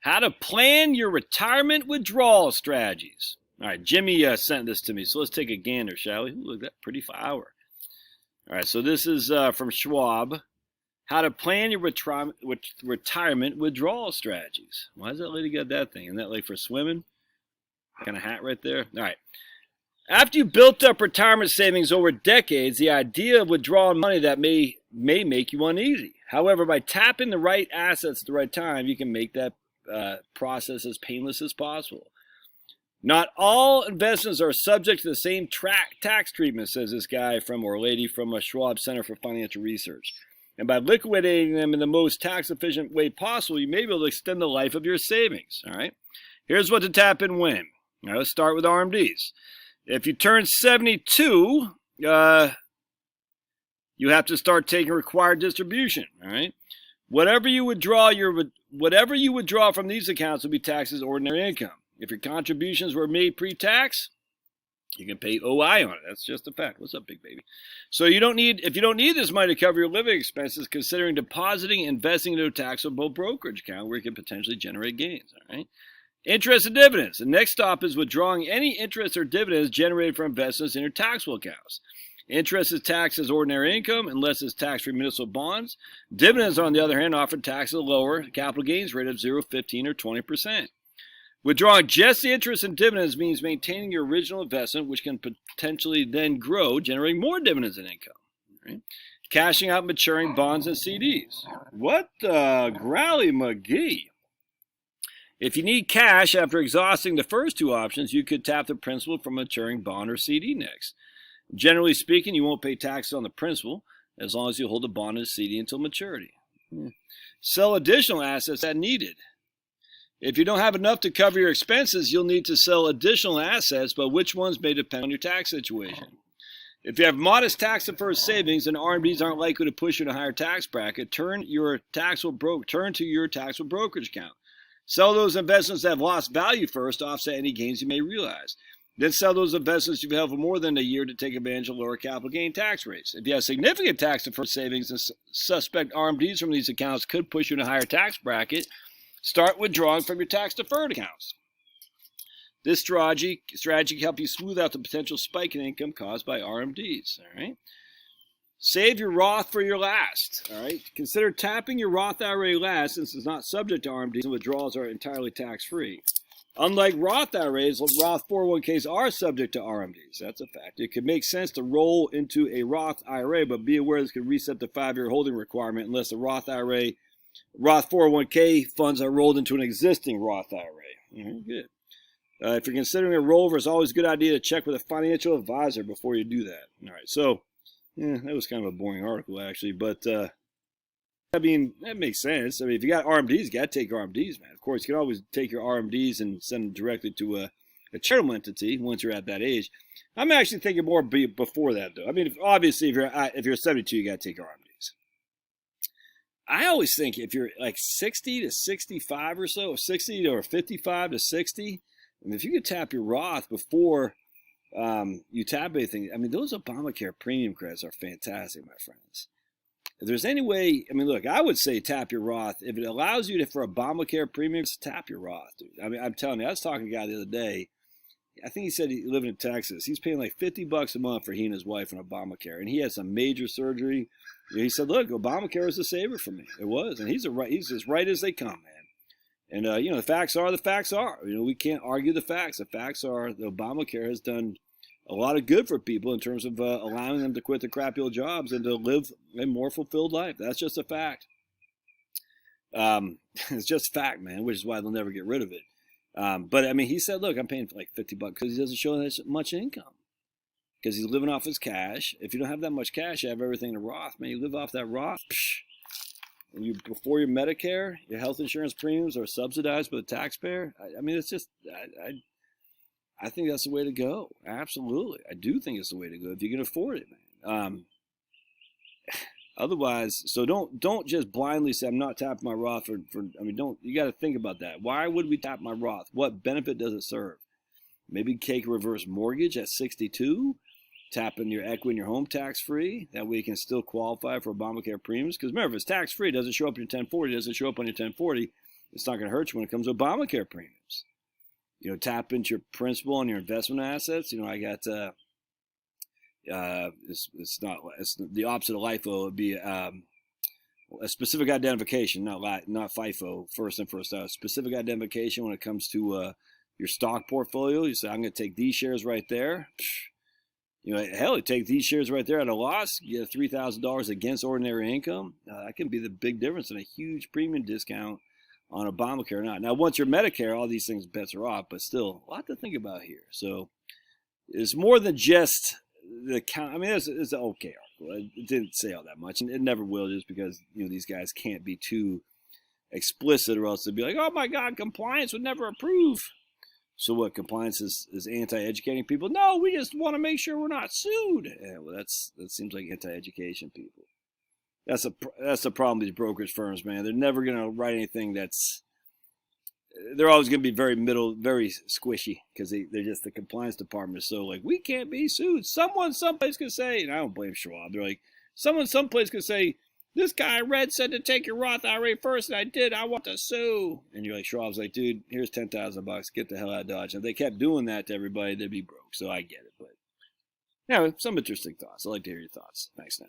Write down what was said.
How to plan your retirement withdrawal strategies. All right, Jimmy sent this to me, so let's take a gander, shall we? Ooh, look, that pretty flower. All right, so this is from Schwab. How to plan your retirement withdrawal strategies. Why has that lady got that thing? Isn't that like for swimming? Kind of hat right there. All right. After you built up retirement savings over decades, the idea of withdrawing money that may make you uneasy. However, by tapping the right assets at the right time, you can make that process as painless as possible. Not all investments are subject to the same tax treatment, says this guy from or lady from a Schwab Center for Financial Research. And by liquidating them in the most tax-efficient way possible, you may be able to extend the life of your savings. All right. Here's what to tap and when. All right, let's start with RMDs. If you turn 72, you have to start taking required distribution. All right. Whatever you withdraw from these accounts will be taxed as ordinary income. If your contributions were made pre-tax, you can pay OI on it. That's just a fact. What's up, big baby? So if you don't need this money to cover your living expenses, considering depositing and investing into a taxable brokerage account where you can potentially generate gains. All right. Interest and dividends. The next stop is withdrawing any interest or dividends generated from investments in your taxable accounts. Interest is taxed as ordinary income unless it's tax-free municipal bonds. Dividends, on the other hand, offer tax at a lower capital gains rate of 0, 15, or 20%. Withdrawing just the interest and dividends means maintaining your original investment, which can potentially then grow, generating more dividends and income. Right? Cashing out maturing bonds and CDs. What the growly McGee? If you need cash after exhausting the first two options, you could tap the principal from a maturing bond or CD next. Generally speaking, you won't pay taxes on the principal as long as you hold the bond and CD until maturity. Sell additional assets as needed. If you don't have enough to cover your expenses, you'll need to sell additional assets, but which ones may depend on your tax situation. If you have modest tax-deferred savings and RMDs aren't likely to push you in a higher tax bracket, turn to your taxable brokerage account. Sell those investments that have lost value first to offset any gains you may realize. Then sell those investments you've held for more than a year to take advantage of lower capital gain tax rates. If you have significant tax-deferred savings and suspect RMDs from these accounts could push you in a higher tax bracket, start withdrawing from your tax-deferred accounts. This strategy can help you smooth out the potential spike in income caused by RMDs. All right. Save your Roth for your last. All right. Consider tapping your Roth IRA last, since it's not subject to RMDs and withdrawals are entirely tax-free. Unlike Roth IRAs, Roth 401ks are subject to RMDs. That's a fact. It could make sense to roll into a Roth IRA, but be aware this could reset the 5-year holding requirement unless the Roth 401k funds are rolled into an existing Roth IRA. Good. If you're considering a rollover, it's always a good idea to check with a financial advisor before you do that. All right. So, that was kind of a boring article, actually, but I mean, that makes sense. I mean, if you got RMDs, you got to take RMDs, man. Of course, you can always take your RMDs and send them directly to a charitable entity once you're at that age. I'm actually thinking more before that, though. I mean, obviously, if you're 72, you got to take your RMDs. I always think if you're like 60 to 65 or so, 60 or 55 to 60, and if you could tap your Roth before you tap anything, I mean, those Obamacare premium credits are fantastic, my friends. If there's any way, I mean, look, I would say tap your Roth. If it allows you to, for Obamacare premiums, tap your Roth, dude. I mean, I'm telling you, I was talking to a guy the other day. I think he said he lived in Texas. He's paying like $50 a month for he and his wife on Obamacare, and he had some major surgery. He said, "Look, Obamacare was a saver for me. It was, and he's as right as they come, man." And the facts are the facts are. We can't argue the facts. The facts are that Obamacare has done a lot of good for people in terms of allowing them to quit their crappy old jobs and to live a more fulfilled life. That's just a fact. It's just a fact, man, which is why they'll never get rid of it. But I mean, he said, look, I'm paying for like $50 because he doesn't show that much income because he's living off his cash. If you don't have that much cash, you have everything in a Roth, man. You live off that Roth. And before your Medicare, your health insurance premiums are subsidized by the taxpayer. I mean, it's just, I think that's the way to go. Absolutely. I do think it's the way to go if you can afford it, man. Otherwise, so don't just blindly say I'm not tapping my Roth you got to think about that. Why would we tap my Roth? What benefit does it serve? Maybe take a reverse mortgage at 62, tapping your equity in your home tax-free. That way you can still qualify for Obamacare premiums. Because remember, if it's tax-free, it doesn't show up in your 1040, it doesn't show up on your 1040. It's not going to hurt you when it comes to Obamacare premiums. You know, tap into your principal and your investment assets. You know, I got it's the opposite of LIFO. It would be a specific identification, not FIFO, first and first out. Specific identification when it comes to your stock portfolio. You say, I'm going to take these shares right there. You know, hell, you take these shares right there at a loss, you get $3,000 against ordinary income. That can be the big difference in a huge premium discount on Obamacare or not. Now, once you're Medicare, all these things bets are off, but still a lot to think about here. So it's more than just the count. I mean, it's an okay article. It didn't say all that much, and it never will, just because, you know, these guys can't be too explicit, or else they'd be like, oh my God, compliance would never approve. So what, compliance is anti-educating people? No, we just want to make sure we're not sued. Yeah, well, that seems like anti-education people. That's the problem with these brokerage firms, man. They're never going to write anything they're always going to be very very squishy, because they're just, the compliance department is so like, we can't be sued. Someone someplace could say, and I don't blame Schwab, they're like, someone someplace could say, this guy I read said to take your Roth IRA first, and I did. I want to sue. And you're like, Schwab's like, dude, here's $10,000. Get the hell out of Dodge. And if they kept doing that to everybody, they'd be broke. So I get it. But, yeah, some interesting thoughts. I'd like to hear your thoughts. Thanks now.